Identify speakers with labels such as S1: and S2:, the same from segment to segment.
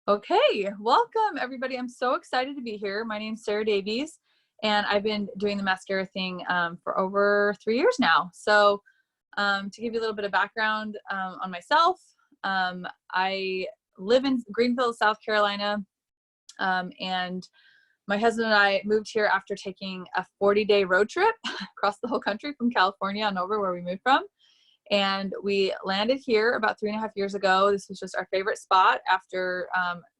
S1: Okay, welcome everybody. I'm so excited to be here. My name's Sarah Davies, and I've been doing the mascara thing for over 3 years now. So to give you a little bit of background on myself, I live in Greenville, South Carolina, and my husband and I moved here after taking a 40-day road trip across the whole country from California on over where we moved from. And we landed here about 3.5 years ago. This was just our favorite spot after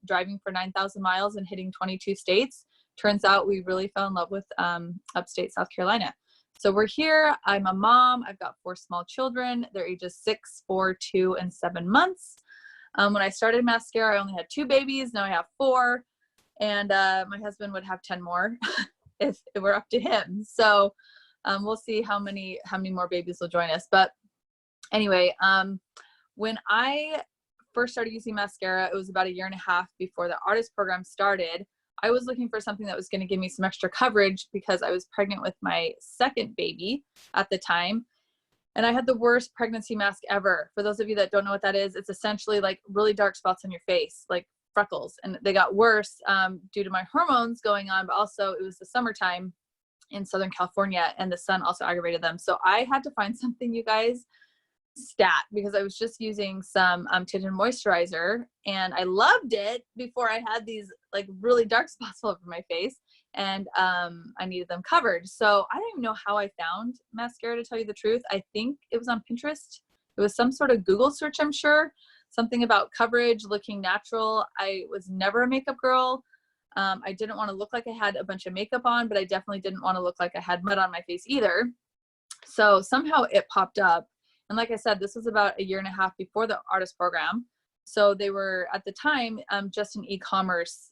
S1: driving for 9,000 miles and hitting 22 states. Turns out we really fell in love with upstate South Carolina. So we're here. I'm a mom. I've got 4 small children. They're ages 6, 4, 2, and 7 months. When I started Maskcara, I only had 2 babies. Now I have 4. And my husband would have 10 more if it were up to him. So we'll see how many more babies will join us. But anyway, when I first started using Maskcara, it was about 1.5 years before the artist program started. I was looking for something that was going to give me some extra coverage because I was pregnant with my second baby at the time. And I had the worst pregnancy mask ever. For those of you that don't know what that is, it's essentially like really dark spots on your face, like freckles. And they got worse due to my hormones going on, but also it was the summertime in Southern California and the sun also aggravated them. So I had to find something, you guys, stat, because I was just using some tinted moisturizer and I loved it before I had these like really dark spots all over my face, and I needed them covered. So I don't even know how I found Maskcara, to tell you the truth. I think it was on Pinterest. It was some sort of Google search, I'm sure. Something about coverage, looking natural. I was never a makeup girl. I didn't want to look like I had a bunch of makeup on, but I definitely didn't want to look like I had mud on my face either. So somehow it popped up. And like I said, this was about 1.5 years before the artist program. So they were at the time just an e-commerce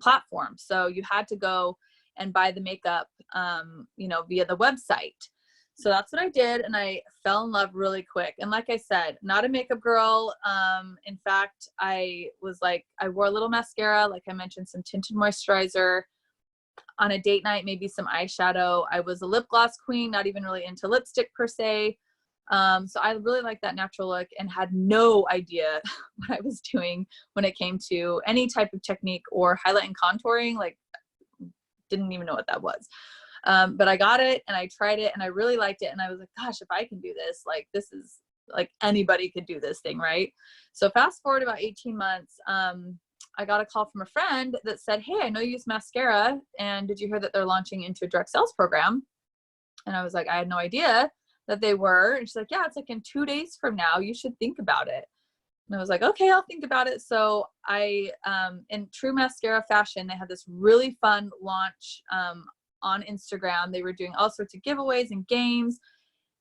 S1: platform. So you had to go and buy the makeup, via the website. So that's what I did, and I fell in love really quick. And like I said, not a makeup girl. In fact, I wore a little mascara, like I mentioned, some tinted moisturizer. On a date night, maybe some eyeshadow. I was a lip gloss queen, not even really into lipstick per se. So I really liked that natural look and had no idea what I was doing when it came to any type of technique or highlight and contouring. Like, didn't even know what that was. But I got it and I tried it and I really liked it. And I was like, gosh, if I can do this, like, this is like anybody could do this thing, right? So fast forward about 18 months, I got a call from a friend that said, hey, I know you use Maskcara, and did you hear that they're launching into a direct sales program? And I was like, I had no idea that they were. And she's like, yeah, it's like in 2 days from now, you should think about it. And I was like, okay, I'll think about it. So I, in true Maskcara fashion, they had this really fun launch on Instagram. They were doing all sorts of giveaways and games.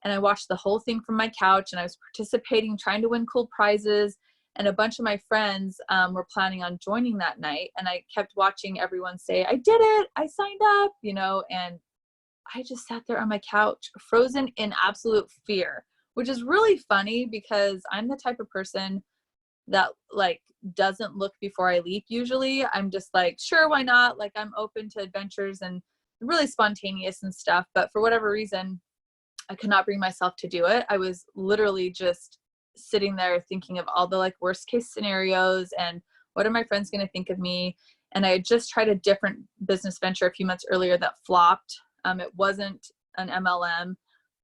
S1: And I watched the whole thing from my couch, and I was participating, trying to win cool prizes. And a bunch of my friends were planning on joining that night. And I kept watching everyone say, I did it, I signed up, and I just sat there on my couch, frozen in absolute fear, which is really funny because I'm the type of person that like doesn't look before I leap usually. I'm just like, sure, why not? Like, I'm open to adventures and really spontaneous and stuff. But for whatever reason, I could not bring myself to do it. I was literally just sitting there thinking of all the like worst case scenarios and what are my friends going to think of me. And I had just tried a different business venture a few months earlier that flopped. It wasn't an MLM,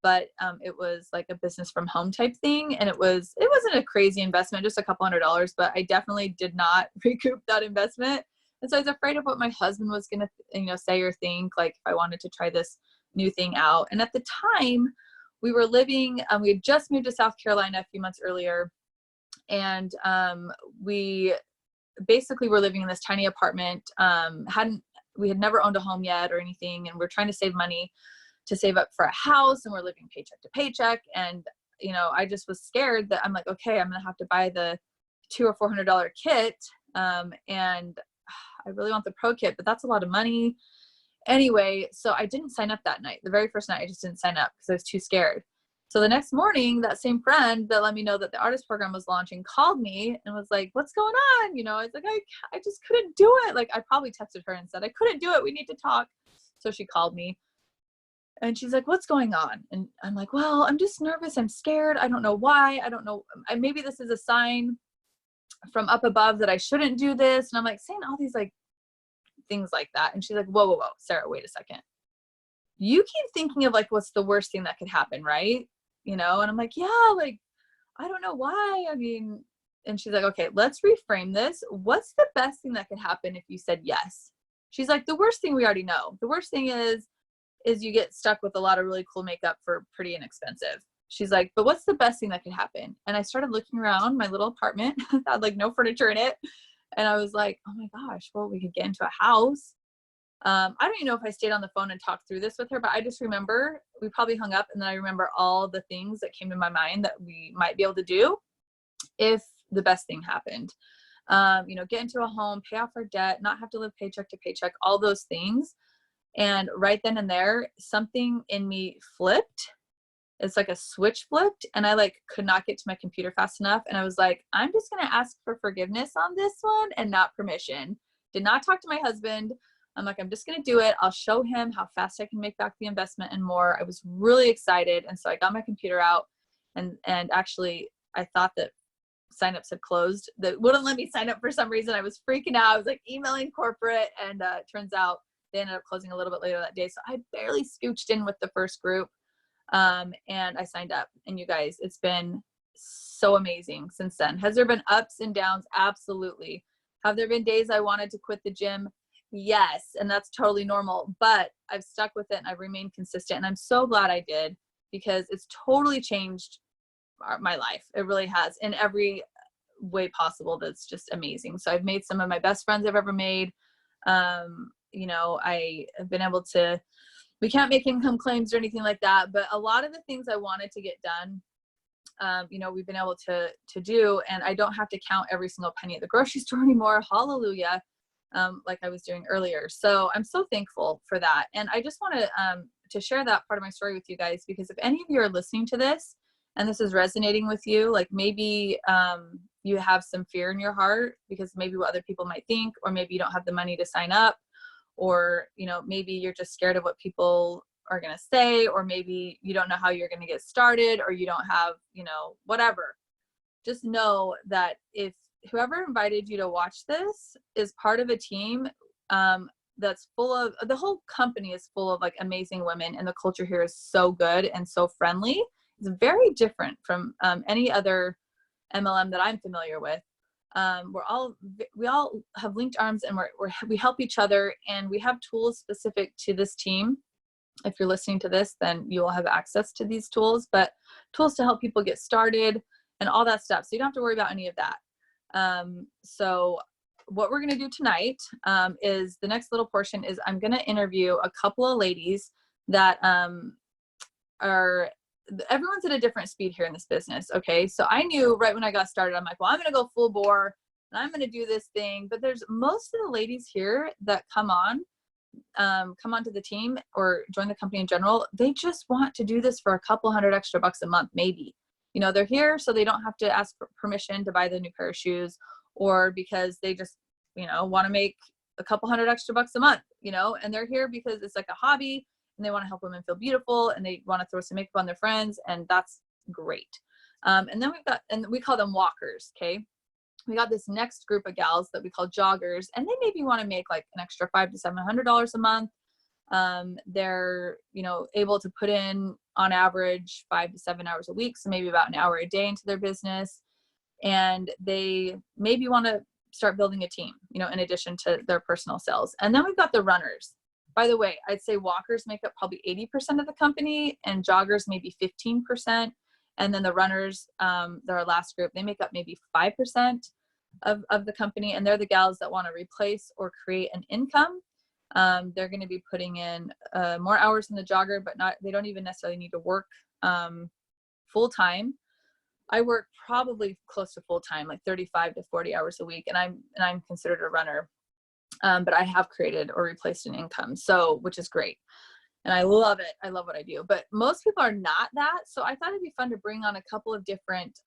S1: but it was like a business from home type thing. And it wasn't a crazy investment, just a couple $100, but I definitely did not recoup that investment. And so I was afraid of what my husband was going to, say or think, like if I wanted to try this new thing out. And at the time, we were living, we had just moved to South Carolina a few months earlier. And we basically were living in this tiny apartment. We had never owned a home yet or anything. And we're trying to save money to save up for a house. And we're living paycheck to paycheck. And, I just was scared that I'm like, okay, I'm going to have to buy the $200 or $400 kit. And I really want the pro kit, but that's a lot of money. Anyway, so I didn't sign up that night. The very first night, I just didn't sign up because I was too scared. So the next morning, that same friend that let me know that the artist program was launching called me and was like, what's going on? I was like, I just couldn't do it. Like, I probably texted her and said, I couldn't do it. We need to talk. So she called me and she's like, what's going on? And I'm like, well, I'm just nervous. I'm scared. I don't know why. I don't know. Maybe this is a sign from up above that I shouldn't do this. And I'm like saying all these like things like that. And she's like, whoa, whoa, whoa, Sarah, wait a second. You keep thinking of like, what's the worst thing that could happen, right? And I'm like, yeah, like, I don't know why. I mean, and she's like, okay, let's reframe this. What's the best thing that could happen if you said yes? She's like, the worst thing we already know. The worst thing is you get stuck with a lot of really cool makeup for pretty inexpensive. She's like, but what's the best thing that could happen? And I started looking around my little apartment that had like no furniture in it. And I was like, oh my gosh, well, we could get into a house. I don't even know if I stayed on the phone and talked through this with her, but I just remember we probably hung up, and then I remember all the things that came to my mind that we might be able to do if the best thing happened. Get into a home, pay off our debt, not have to live paycheck to paycheck, all those things. And right then and there, something in me flipped. It's like a switch flipped, and I like could not get to my computer fast enough. And I was like, I'm just going to ask for forgiveness on this one and not permission. Did not talk to my husband. I'm like, I'm just going to do it. I'll show him how fast I can make back the investment and more. I was really excited. And so I got my computer out, and actually I thought that signups had closed, that wouldn't let me sign up for some reason. I was freaking out. I was like emailing corporate, and turns out they ended up closing a little bit later that day. So I barely scooched in with the first group. And I signed up, and you guys, it's been so amazing since then. Has there been ups and downs? Absolutely. Have there been days I wanted to quit the gym? Yes. And that's totally normal, but I've stuck with it and I've remained consistent. And I'm so glad I did, because it's totally changed my life. It really has, in every way possible. That's just amazing. So I've made some of my best friends I've ever made. I have been able to, we can't make income claims or anything like that, but a lot of the things I wanted to get done, we've been able to do, and I don't have to count every single penny at the grocery store anymore. Hallelujah. Like I was doing earlier. So I'm so thankful for that. And I just want to share that part of my story with you guys, because if any of you are listening to this and this is resonating with you, like maybe, you have some fear in your heart because maybe what other people might think, or maybe you don't have the money to sign up, or, maybe you're just scared of what people are going to say, or maybe you don't know how you're going to get started, or you don't have, whatever. Just know that if whoever invited you to watch this is part of a team, that's full of, the whole company is full of like amazing women, and the culture here is so good and so friendly. It's very different from any other MLM that I'm familiar with. We all have linked arms, and we help each other, and we have tools specific to this team. If you're listening to this, then you will have access to these tools, but tools to help people get started and all that stuff. So you don't have to worry about any of that. So what we're going to do tonight, is the next little portion is I'm going to interview a couple of ladies that, everyone's at a different speed here in this business. Okay. So I knew right when I got started, I'm like, well, I'm going to go full bore and I'm going to do this thing. But there's most of the ladies here that come on to the team or join the company in general. They just want to do this for a couple $100 extra a month, maybe. They're here so they don't have to ask for permission to buy the new pair of shoes, or because they just, want to make a couple $100 extra a month, and they're here because it's like a hobby, and they want to help women feel beautiful, and they want to throw some makeup on their friends, and that's great. And then we call them walkers. Okay. We got this next group of gals that we call joggers, and they maybe want to make like an extra $500 to $700 a month. They're, able to put in on average 5 to 7 hours a week. So maybe about an hour a day into their business. And they maybe want to start building a team, in addition to their personal sales. And then we've got the runners. By the way, I'd say walkers make up probably 80% of the company, and joggers maybe 15%. And then the runners, they're our last group. They make up maybe 5% of the company. And they're the gals that want to replace or create an income. They're going to be putting in more hours than the jogger, but they don't even necessarily need to work full time. I work probably close to full time, like 35 to 40 hours a week, and I'm considered a runner. But I have created or replaced an income, which is great. And I love it. I love what I do, but most people are not that. So I thought it'd be fun to bring on a couple of different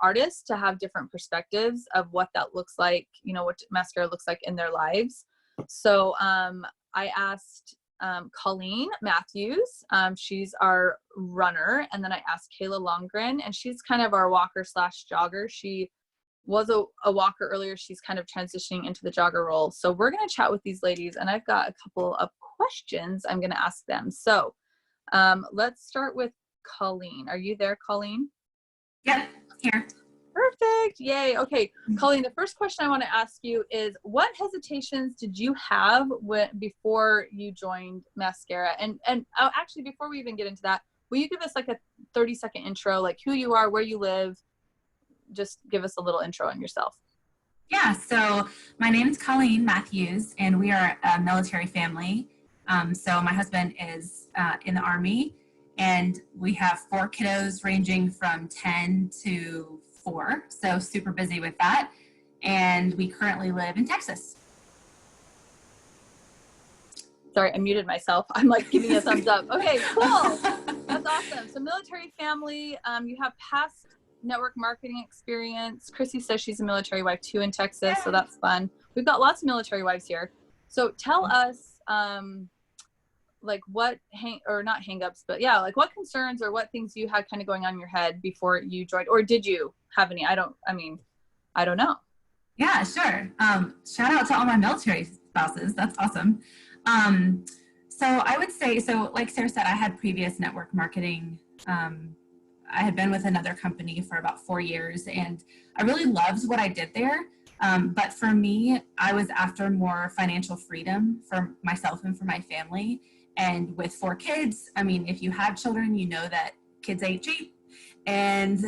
S1: artists to have different perspectives of what that looks like, what Maskcara looks like in their lives. So I asked Colleen Matthews. She's our runner. And then I asked Kayla Longren, and she's kind of our walker / jogger. She was a walker earlier. She's kind of transitioning into the jogger role. So we're going to chat with these ladies, and I've got a couple of questions I'm going to ask them. So let's start with Colleen. Are you there, Colleen?
S2: Yep, here.
S1: Perfect. Yay. Okay, Colleen, the first question I want to ask you is, what hesitations did you have before you joined Maskcara? And actually, before we even get into that, will you give us like a 30-second intro, like who you are, where you live? Just give us a little intro on yourself.
S2: Yeah, so my name is Colleen Matthews, and we are a military family. So my husband is in the Army, and we have 4 kiddos ranging from 10 to 4, so super busy with that. And we currently live in Texas.
S1: Sorry, I muted myself. I'm like giving a thumbs up. Okay, cool. That's awesome. So military family, you have past network marketing experience. Krissy says she's a military wife too in Texas, so that's fun. We've got lots of military wives here. So tell us, like what not hangups, but yeah, like what concerns or what things you had kind of going on in your head before you joined, or did you have any? I don't know.
S2: Yeah, sure. Shout out to all my military spouses. That's awesome. So I would say, so like Sarah said, I had previous network marketing. I had been with another company for about 4 years, and I really loved what I did there. But for me, I was after more financial freedom for myself and for my family. And with 4 kids, I mean, if you have children, you know that kids ain't cheap. And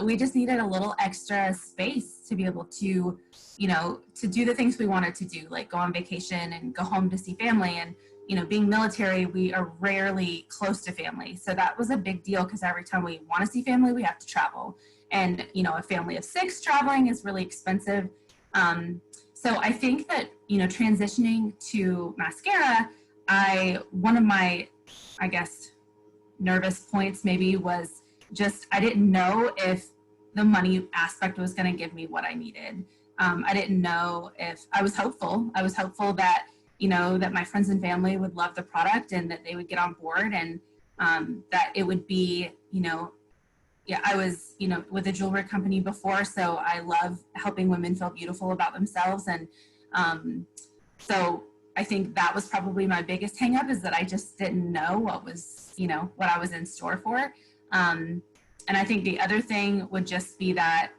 S2: we just needed a little extra space to be able to, to do the things we wanted to do, like go on vacation and go home to see family. And, being military, we are rarely close to family. So that was a big deal, because every time we want to see family, we have to travel. And, a family of 6 traveling is really expensive. So I think that, transitioning to Maskcara, one of my, I guess, nervous points maybe was just, I didn't know if the money aspect was going to give me what I needed. I didn't know if I was hopeful. I was hopeful that, that my friends and family would love the product and that they would get on board, and that it would be, I was, with a jewelry company before, so I love helping women feel beautiful about themselves. And so I think that was probably my biggest hang up, is that I just didn't know what was, what I was in store for. And I think the other thing would just be that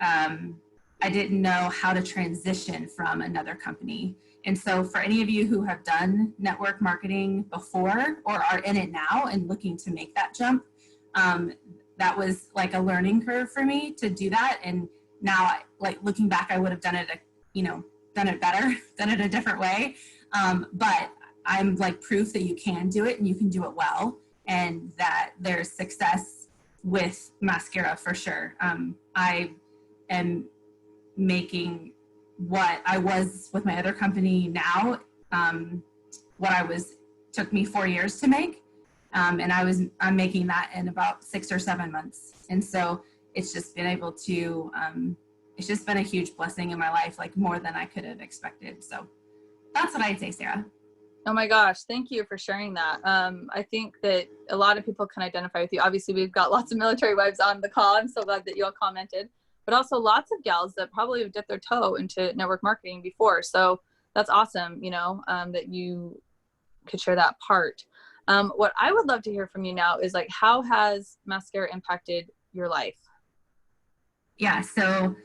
S2: I didn't know how to transition from another company. And so for any of you who have done network marketing before or are in it now and looking to make that jump, that was like a learning curve for me to do that. And now, like looking back, I would have done it, done it better, done it a different way. But I'm like proof that you can do it and you can do it well, and that there's success with Maskcara for sure. I am making what I was with my other company now, took me 4 years to make. And I'm making that in about 6 or 7 months. And so it's just been able to, it's just been a huge blessing in my life, like more than I could have expected. So that's what I'd say, Sarah.
S1: Oh my gosh. Thank you for sharing that. I think that a lot of people can identify with you. Obviously we've got lots of military wives on the call. I'm so glad that you all commented, but also lots of gals that probably have dipped their toe into network marketing before. So that's awesome. That you could share that part. What I would love to hear from you now is like, how has Maskcara impacted your life?
S2: Yeah. So,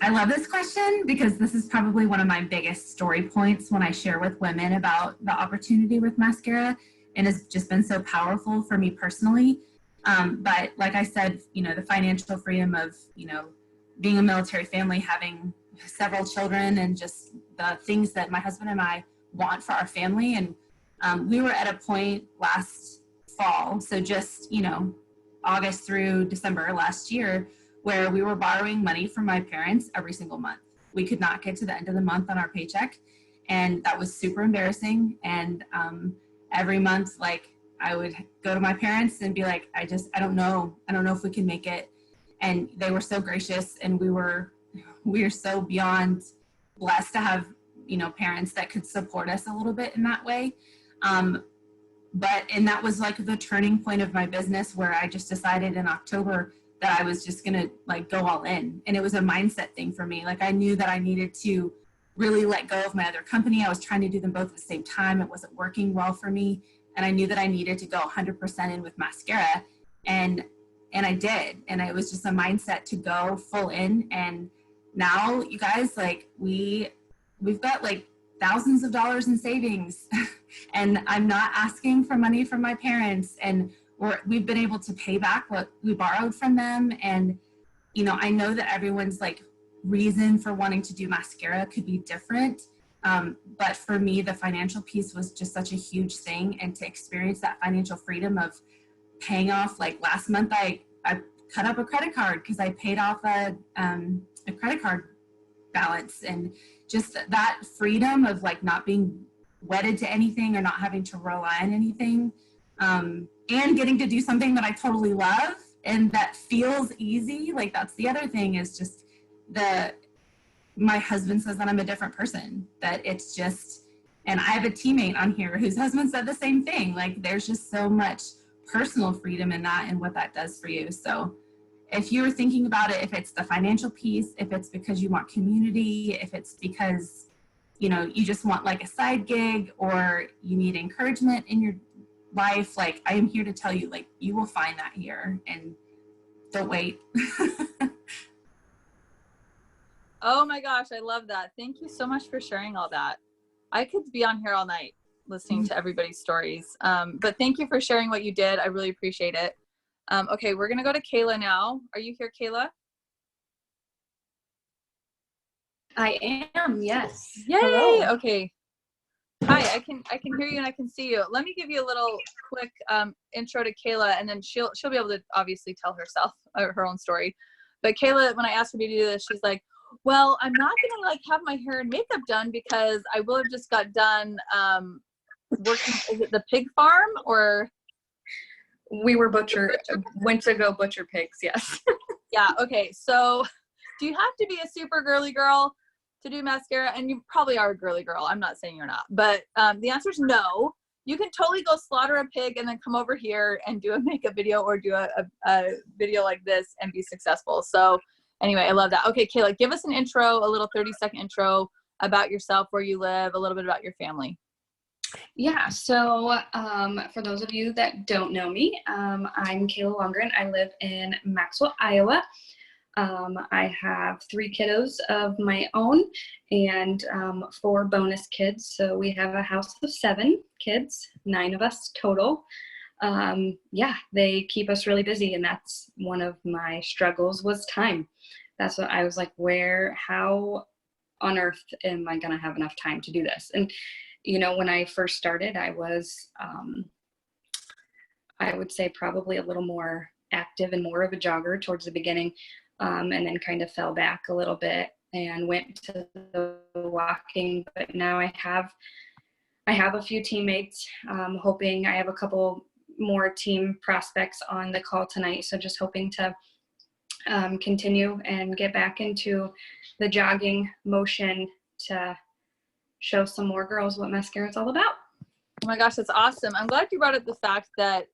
S2: I love this question, because this is probably one of my biggest story points when I share with women about the opportunity with Maskcara, and it's just been so powerful for me personally. But like I said, the financial freedom of, being a military family, having several children, and just the things that my husband and I want for our family. And we were at a point last fall, so just, August through December last year, where we were borrowing money from my parents every single month. We could not get to the end of the month on our paycheck, and that was super embarrassing. And every month, like, I would go to my parents and be like, I don't know if we can make it. And they were so gracious, and we are so beyond blessed to have, parents that could support us a little bit in that way. And that was like the turning point of my business, where I just decided in October that I was just going to like go all in. And it was a mindset thing for me. Like I knew that I needed to really let go of my other company. I was trying to do them both at the same time. It wasn't working well for me. And I knew that I needed to go 100% in with Maskcara. And I did. And it was just a mindset to go full in. And now you guys, like we've got like thousands of dollars in savings and I'm not asking for money from my parents. And we've been able to pay back what we borrowed from them. And, you know, I know that everyone's like reason for wanting to do Maskcara could be different. But for me, the financial piece was just such a huge thing. And to experience that financial freedom of paying off, like last month, I cut up a credit card because I paid off a credit card balance, and just that freedom of like not being wedded to anything or not having to rely on anything, and getting to do something that I totally love and that feels easy. Like that's the other thing is just my husband says that I'm a different person, that it's just, and I have a teammate on here whose husband said the same thing. Like there's just so much personal freedom in that and what that does for you. So if you're thinking about it, if it's the financial piece, if it's because you want community, if it's because, you know, you just want like a side gig or you need encouragement in your life, like I am here to tell you, like you will find that here, and don't wait.
S1: Oh my gosh, I love that. Thank you so much for sharing all that. I could be on here all night listening to everybody's stories. But thank you for sharing what you did. I really appreciate it. Okay, we're gonna go to Kayla now. Are you here, Kayla?
S3: I am, yes.
S1: Yay!
S3: Hello.
S1: Okay. Hi, I can hear you and I can see you. Let me give you a little quick intro to Kayla, and then she'll be able to obviously tell herself her own story. But Kayla, when I asked her to do this, she's like, well, I'm not gonna like have my hair and makeup done because I will have just got done working. Is it the pig farm or?
S3: We went to go butcher pigs, yes.
S1: Yeah, okay. So do you have to be a super girly girl to do Maskcara? And you probably are a girly girl. I'm not saying you're not. But the answer is no. You can totally go slaughter a pig and then come over here and do a makeup video or do a video like this and be successful. So anyway, I love that. Okay, Kayla, give us an intro, a little 30-second intro about yourself, where you live, a little bit about your family.
S3: Yeah, so for those of you that don't know me, I'm Kayla Longren. I live in Maxwell, Iowa. I have 3 kiddos of my own and 4 bonus kids. So we have a house of 7 kids, 9 of us total. Yeah, they keep us really busy, and that's one of my struggles was time. That's what I was like, how on earth am I going to have enough time to do this? And you know, when I first started, I was, I would say probably a little more active and more of a jogger towards the beginning, and then kind of fell back a little bit and went to the walking. But now I have a few teammates, hoping I have a couple more team prospects on the call tonight. So just hoping to continue and get back into the jogging motion to show some more girls what Maskcara is all about.
S1: Oh my gosh, that's awesome. I'm glad you brought up the fact that,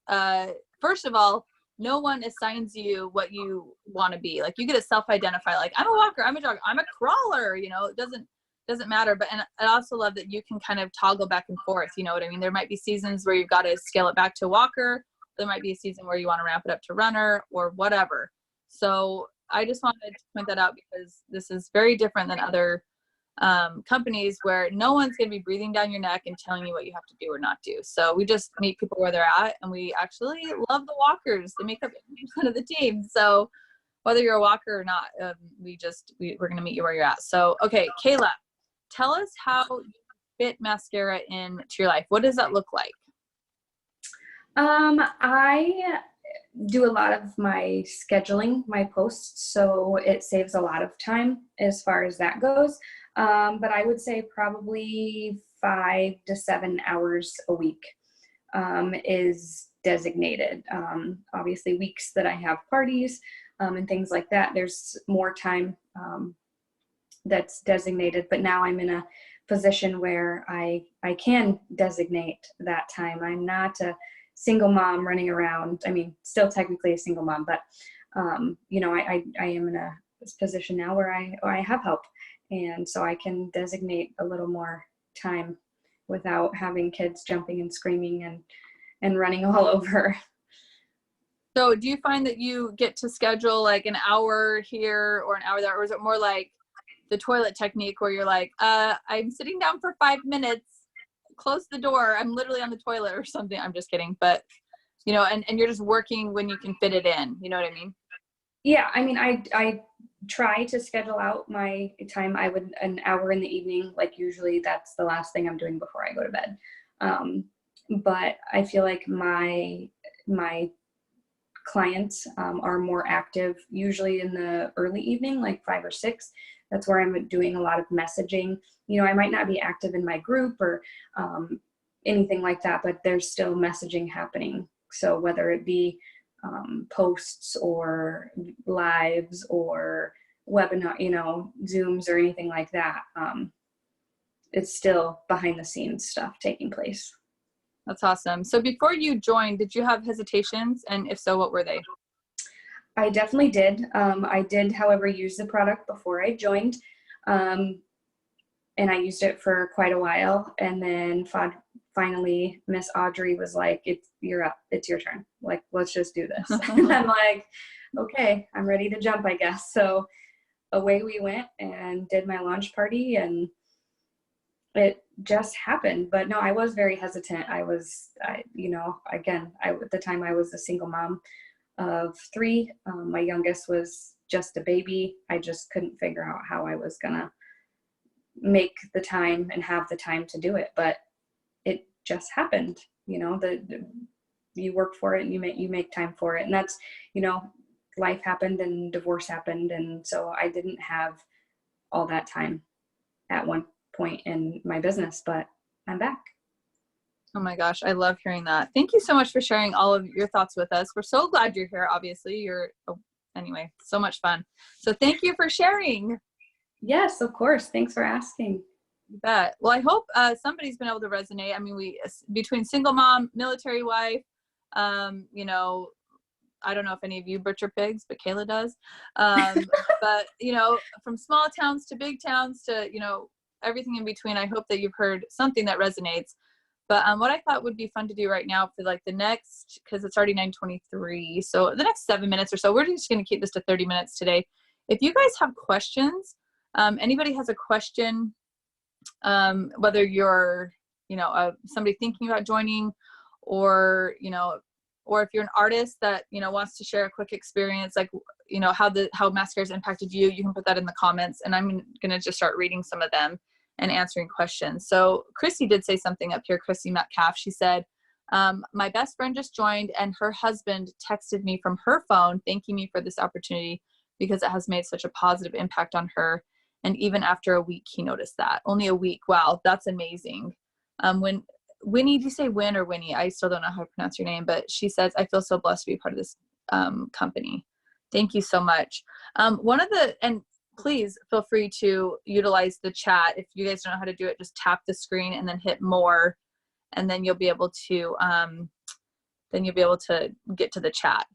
S1: first of all, no one assigns you what you want to be. Like you get to self-identify, like I'm a walker, I'm a jogger, I'm a crawler, you know, it doesn't matter. But, and I also love that you can kind of toggle back and forth, you know what I mean? There might be seasons where you've got to scale it back to walker. There might be a season where you want to ramp it up to runner or whatever. So I just wanted to point that out because this is very different than other companies where no one's going to be breathing down your neck and telling you what you have to do or not do. So we just meet people where they're at, and we actually love the walkers. They make up 80% of the team. So whether you're a walker or not, we're going to meet you where you're at. So, okay, Kayla, tell us how you fit Maskcara into your life. What does that look like?
S3: I do a lot of my scheduling, my posts, so it saves a lot of time as far as that goes. But I would say probably 5 to 7 hours a week is designated. Obviously weeks that I have parties and things like that, there's more time that's designated, but now I'm in a position where I can designate that time. I'm not a single mom running around. I mean, still technically a single mom, but you know, I am in a position now where I have help. And so I can designate a little more time without having kids jumping and screaming and running all over.
S1: So do you find that you get to schedule like an hour here or an hour there, or is it more like the toilet technique where you're like, I'm sitting down for 5 minutes, close the door, I'm literally on the toilet or something? I'm just kidding. But, you know, and you're just working when you can fit it in. You know what I mean?
S3: Yeah. I mean, I try to schedule out my time. I would an hour in the evening, like usually that's the last thing I'm doing before I go to bed. But I feel like my clients are more active usually in the early evening, like 5 or 6. That's where I'm doing a lot of messaging. You know, I might not be active in my group or anything like that, but there's still messaging happening. So whether it be posts or lives or webinar, you know, Zooms or anything like that, it's still behind the scenes stuff taking place.
S1: That's awesome. So before you joined, did you have hesitations? And if so, what were they?
S3: I definitely did. I did, however, use the product before I joined. And I used it for quite a while. And then finally, Miss Audrey was like, you're up. It's your turn. Like, let's just do this. And I'm like, okay, I'm ready to jump, I guess. So away we went and did my launch party, and it just happened. But no, I was very hesitant. You know, again, at the time I was a single mom of 3. My youngest was just a baby. I just couldn't figure out how I was gonna make the time and have the time to do it, but it just happened. You know, you work for it and you make time for it. And that's, you know, life happened and divorce happened. And so I didn't have all that time at one point in my business, but I'm back.
S1: Oh my gosh, I love hearing that. Thank you so much for sharing all of your thoughts with us. We're so glad you're here. Obviously, anyway, so much fun. So thank you for sharing.
S3: Yes, of course. Thanks for asking.
S1: You bet. Well, I hope somebody's been able to resonate. I mean, between single mom, military wife, you know, I don't know if any of you butcher pigs, but Kayla does. But, you know, from small towns to big towns to, you know, everything in between, I hope that you've heard something that resonates. But what I thought would be fun to do right now for like the next, because it's already 9:23, so the next 7 minutes or so, we're just going to keep this to 30 minutes today. If you guys have questions, anybody has a question, whether you're, you know, somebody thinking about joining, or, you know, or if you're an artist that, you know, wants to share a quick experience, like, you know, how Maskcara's impacted you, you can put that in the comments, and I'm going to just start reading some of them and answering questions. So Krissy did say something up here, Krissy Metcalf. She said, my best friend just joined and her husband texted me from her phone thanking me for this opportunity because it has made such a positive impact on her. And even after a week, he noticed that. Only a week. Wow, that's amazing. Winnie, do you say Win or Winnie? I still don't know how to pronounce your name, but she says, I feel so blessed to be part of this company. Thank you so much. And please feel free to utilize the chat. If you guys don't know how to do it, just tap the screen and then hit more, and then you'll be able to get to the chat.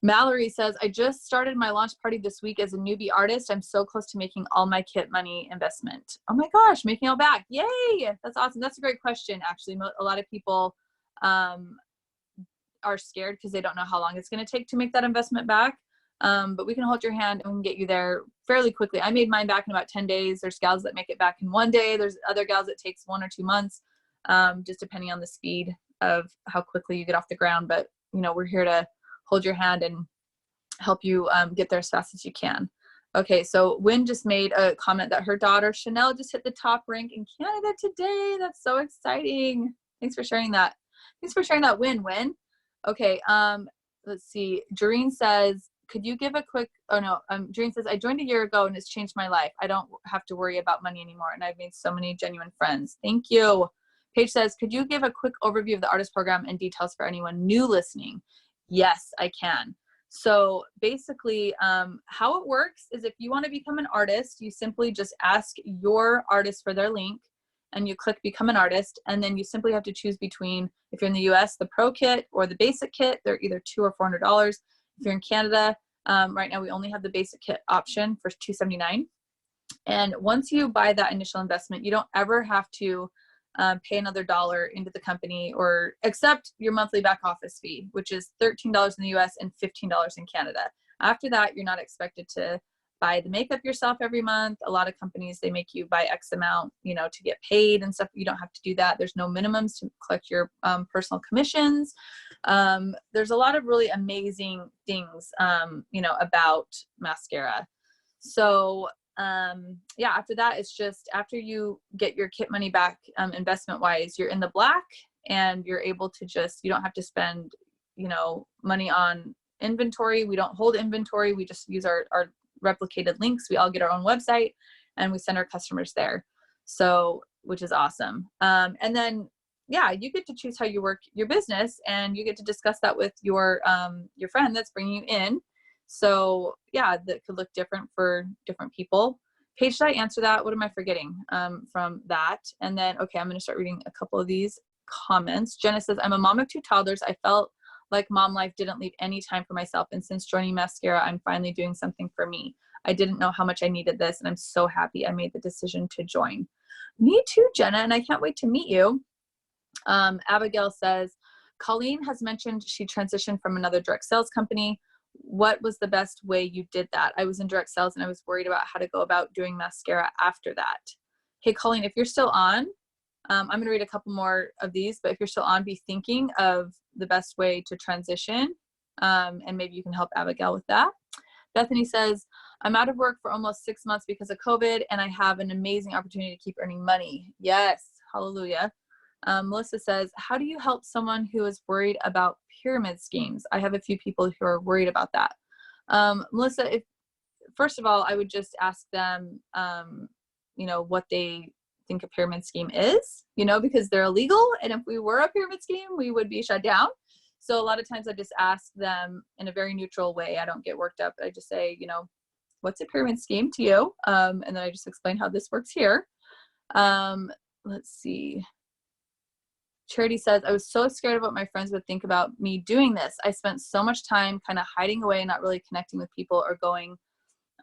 S1: Mallory says, I just started my launch party this week as a newbie artist. I'm so close to making all my kit money investment. Oh my gosh, making it all back. Yay. That's awesome. That's a great question. Actually, a lot of people are scared because they don't know how long it's going to take to make that investment back. But we can hold your hand and we can get you there fairly quickly. I made mine back in about 10 days. There's gals that make it back in 1 day. There's other gals that takes 1 or 2 months, just depending on the speed of how quickly you get off the ground. But, you know, we're here to hold your hand and help you get there as fast as you can. Okay, so Wynn just made a comment that her daughter Chanel just hit the top rank in Canada today. That's so exciting. Thanks for sharing that. Thanks for sharing that, Wynn. Okay, let's see. Doreen says, could you give a quick, Doreen says, I joined a year ago and it's changed my life. I don't have to worry about money anymore. And I've made so many genuine friends. Thank you. Paige says, could you give a quick overview of the artist program and details for anyone new listening? Yes, I can. So basically, how it works is if you want to become an artist, you simply just ask your artist for their link and you click become an artist. And then you simply have to choose between, if you're in the US, the pro kit or the basic kit. They're either $200 or $400. If you're in Canada, Right now we only have the basic kit option for $279. And once you buy that initial investment, you don't ever have to pay another dollar into the company, or except your monthly back office fee, which is $13 in the US and $15 in Canada. After that, you're not expected to buy the makeup yourself every month. A lot of companies, they make you buy X amount, you know, to get paid and stuff. You don't have to do that. There's no minimums to collect your personal commissions. There's a lot of really amazing things, you know, about Maskcara. So yeah, after that, it's just after you get your kit money back, investment wise, you're in the black, and you're able to just, you don't have to spend, you know, money on inventory. We don't hold inventory. We just use our replicated links. We all get our own website and we send our customers there. So, which is awesome. And then, yeah, you get to choose how you work your business, and you get to discuss that with your friend that's bringing you in. So yeah, that could look different for different people. Paige, did I answer that? What am I forgetting from that? And then, okay, I'm going to start reading a couple of these comments. Jenna says, I'm a mom of 2 toddlers. I felt like mom life didn't leave any time for myself. And since joining Maskcara, I'm finally doing something for me. I didn't know how much I needed this, and I'm so happy I made the decision to join. Me too, Jenna, and I can't wait to meet you. Abigail says, Colleen has mentioned she transitioned from another direct sales company. What was the best way you did that? I was in direct sales and I was worried about how to go about doing Maskcara after that. Hey, Colleen, if you're still on, I'm going to read a couple more of these, but if you're still on, be thinking of the best way to transition. And maybe you can help Abigail with that. Bethany says, I'm out of work for almost 6 months because of COVID, and I have an amazing opportunity to keep earning money. Yes. Hallelujah. Melissa says, how do you help someone who is worried about pyramid schemes? I have a few people who are worried about that. Melissa, first of all, I would just ask them, you know, what they think a pyramid scheme is, you know, because they're illegal. And if we were a pyramid scheme, we would be shut down. So a lot of times I just ask them in a very neutral way. I don't get worked up. I just say, you know, what's a pyramid scheme to you? And then I just explain how this works here. Let's see. Charity says, I was so scared of what my friends would think about me doing this. I spent so much time kind of hiding away, not really connecting with people or going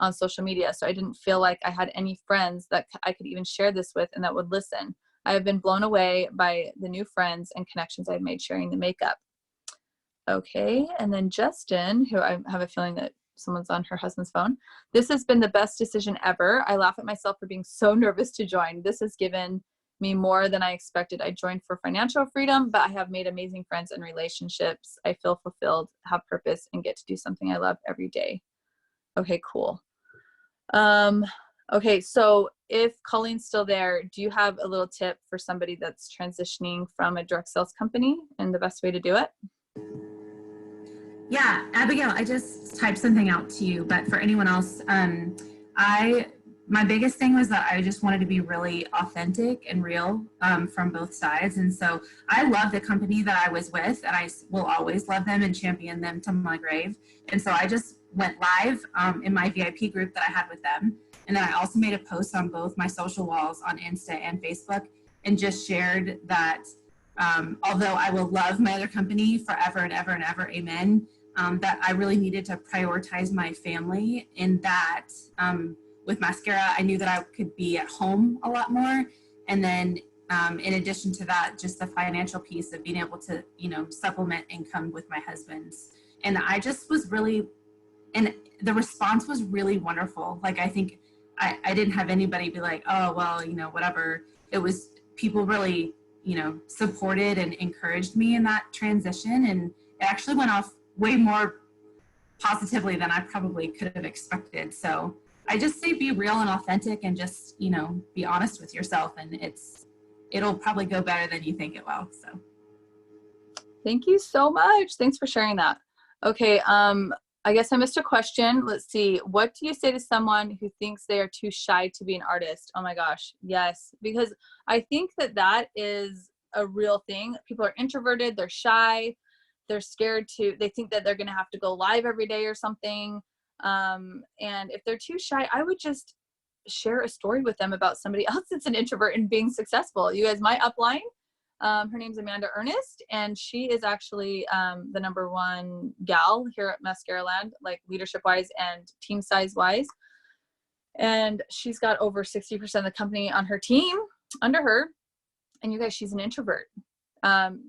S1: on social media. So I didn't feel like I had any friends that I could even share this with and that would listen. I have been blown away by the new friends and connections I've made sharing the makeup. Okay. And then Justin, who I have a feeling that someone's on her husband's phone. This has been the best decision ever. I laugh at myself for being so nervous to join. This has given me more than I expected. I joined for financial freedom, but I have made amazing friends and relationships. I feel fulfilled, have purpose, and get to do something I love every day. Okay, cool. Okay, so if Colleen's still there, do you have a little tip for somebody that's transitioning from a direct sales company and the best way to do it?
S2: Yeah, Abigail, I just typed something out to you, but for anyone else, my biggest thing was that I just wanted to be really authentic and real from both sides. And so I love the company that I was with, and I will always love them and champion them to my grave. And so I just went live in my VIP group that I had with them. And then I also made a post on both my social walls on Insta and Facebook, and just shared that although I will love my other company forever and ever and ever, amen, that I really needed to prioritize my family in that. With Maskcara, I knew that I could be at home a lot more. And then in addition to that, just the financial piece of being able to, you know, supplement income with my husband's. And I just was really, and the response was really wonderful. Like, I think I didn't have anybody be like, oh, well, you know, whatever. It was people really, you know, supported and encouraged me in that transition. And it actually went off way more positively than I probably could have expected. So I just say be real and authentic, and just, you know, be honest with yourself, and it'll probably go better than you think it will. So
S1: thank you so much. Thanks for sharing that. Okay, I guess I missed a question. Let's see. What do you say to someone who thinks they are too shy to be an artist? Oh my gosh, yes, because I think that is a real thing. People are introverted, they're shy, they're scared they think that they're going to have to go live every day or something. And if they're too shy, I would just share a story with them about somebody else that's an introvert and being successful. You guys, my upline, Her name's Amanda Ernest, and she is actually the #1 gal here at Maskcara Land, like leadership wise and team size wise. And she's got over 60% of the company on her team under her. And you guys, she's an introvert.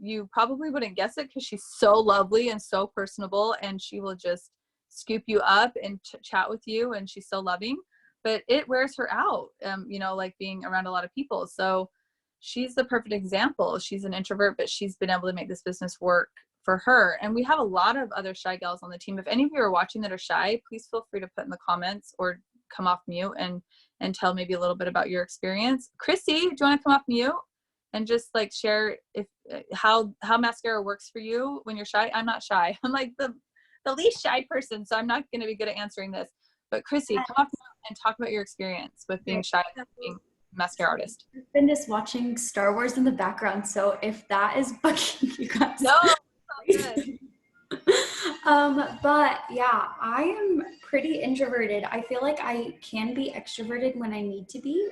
S1: You probably wouldn't guess it because she's so lovely and so personable, and she will just scoop you up and chat with you, and she's so loving, but it wears her out, you know, like being around a lot of people. So she's the perfect example. She's an introvert, but she's been able to make this business work for her. And we have a lot of other shy gals on the team. If any of you are watching that are shy, please feel free to put in the comments or come off mute and tell maybe a little bit about your experience. Krissy, do you want to come off mute and just like share if how Maskcara works for you when you're shy? I'm not shy. I'm like the least shy person, so I'm not going to be good at answering this. But Krissy, come off and talk about your experience with being shy and being a Maskcara artist.
S4: I've been just watching Star Wars in the background, so if that is bugging you guys.
S1: No, it's all good.
S4: But yeah, I am pretty introverted. I feel like I can be extroverted when I need to be,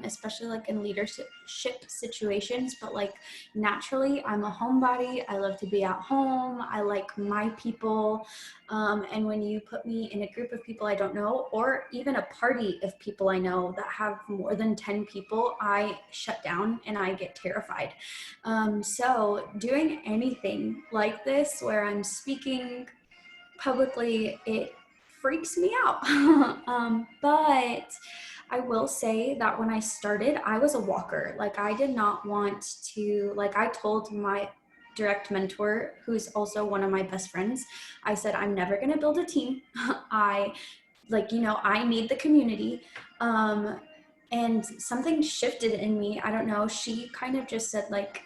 S4: especially like in leadership situations, but like naturally I'm a homebody. I love to be at home. I like my people. And when you put me in a group of people I don't know, or even a party of people I know that have more than 10 people, I shut down and I get terrified. So doing anything like this where I'm speaking publicly, it freaks me out. But I will say that when I started, I was a walker. Like I did not want to, like I told my direct mentor, who's also one of my best friends, I said, I'm never going to build a team. I need the community. And something shifted in me. I don't know. She kind of just said like,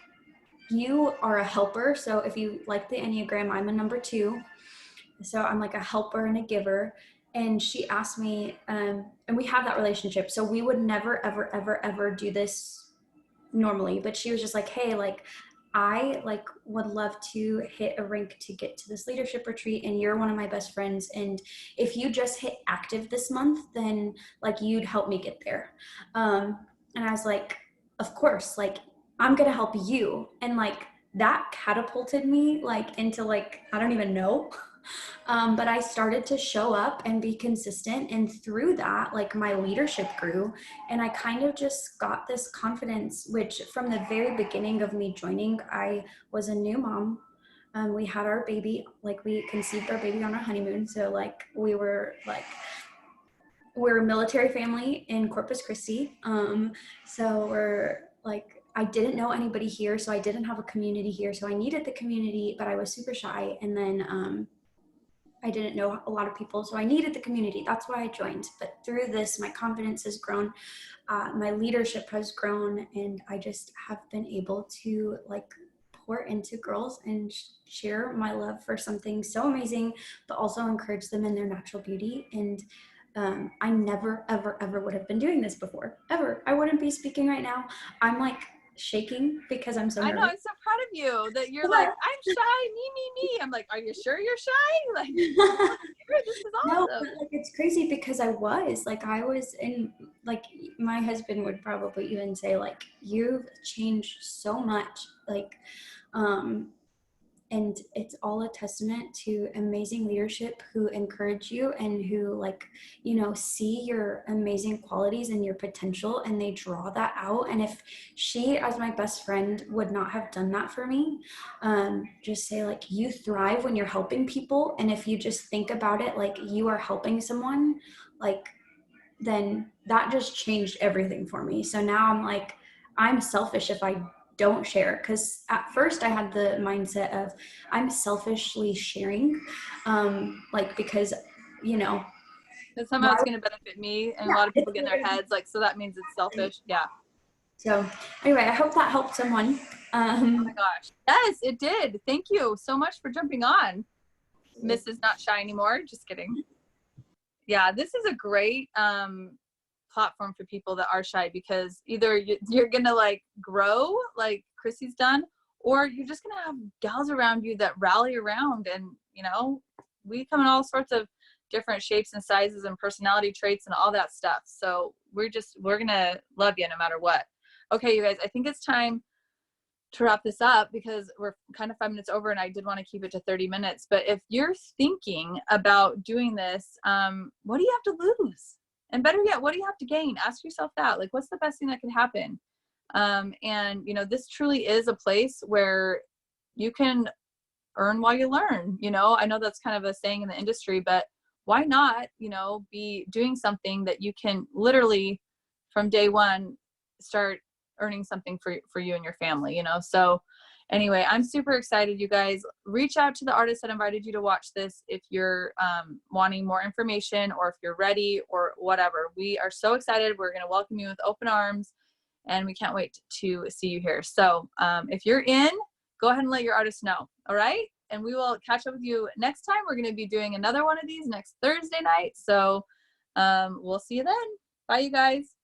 S4: you are a helper. So if you like the Enneagram, I'm a #2. So I'm like a helper and a giver. And she asked me, and we have that relationship. So we would never, ever, ever, ever do this normally. But she was just like, hey, like, I like would love to hit a rink to get to this leadership retreat, and you're one of my best friends. And if you just hit active this month, then like you'd help me get there. And I was like, of course, like I'm going to help you. And like that catapulted me like into like, I don't even know. But I started to show up and be consistent. And through that, like my leadership grew, and I kind of just got this confidence, which from the very beginning of me joining, I was a new mom. We had our baby, like we conceived our baby on our honeymoon. So like we're a military family in Corpus Christi. So we're like, I didn't know anybody here. So I didn't have a community here. So I needed the community, but I was super shy. And then, I didn't know a lot of people, so I needed the community. That's why I joined. But through this, my confidence has grown, my leadership has grown, and I just have been able to like pour into girls and share my love for something so amazing, but also encourage them in their natural beauty. And I never, ever, ever would have been doing this before, ever. I wouldn't be speaking right now. I'm like shaking because I'm so nervous.
S1: I know, I'm so proud of you that you're like, I'm shy, me. I'm like, are you sure you're shy? Like, this is awesome.
S4: No, but like it's crazy because I was in, like my husband would probably even say like, you've changed so much, like, and it's all a testament to amazing leadership who encourage you and who like, you know, see your amazing qualities and your potential, and they draw that out. And if she, as my best friend, would not have done that for me, just say like, you thrive when you're helping people. And if you just think about it, like you are helping someone, like, then that just changed everything for me. So now I'm like, I'm selfish if I don't share, because at first I had the mindset of I'm selfishly sharing, like because, you know,
S1: because somehow it's going to benefit me, and a lot of people get in their heads like, so that means it's selfish. Yeah.
S4: So anyway, I hope that helped someone.
S1: Oh my gosh, yes, it did. Thank you so much for jumping on. Mrs. Not Shy Anymore. Just kidding. Yeah, this is a great platform for people that are shy, because either you're gonna like grow like Krissy's done, or you're just gonna have gals around you that rally around. And you know, we come in all sorts of different shapes and sizes and personality traits and all that stuff, so we're gonna love you no matter what. Okay, you guys, I think it's time to wrap this up, because we're kind of 5 minutes over and I did want to keep it to 30 minutes, but if you're thinking about doing this, what do you have to lose? And better yet, what do you have to gain? Ask yourself that. Like, what's the best thing that could happen? And, you know, this truly is a place where you can earn while you learn. You know, I know that's kind of a saying in the industry, but why not, you know, be doing something that you can literally from day one start earning something for you and your family, you know? So anyway, I'm super excited. You guys reach out to the artist that invited you to watch this if you're wanting more information, or if you're ready, or whatever. We are so excited. We're going to welcome you with open arms, and we can't wait to see you here. So if you're in, go ahead and let your artist know. All right. And we will catch up with you next time. We're going to be doing another one of these next Thursday night. So we'll see you then. Bye, you guys.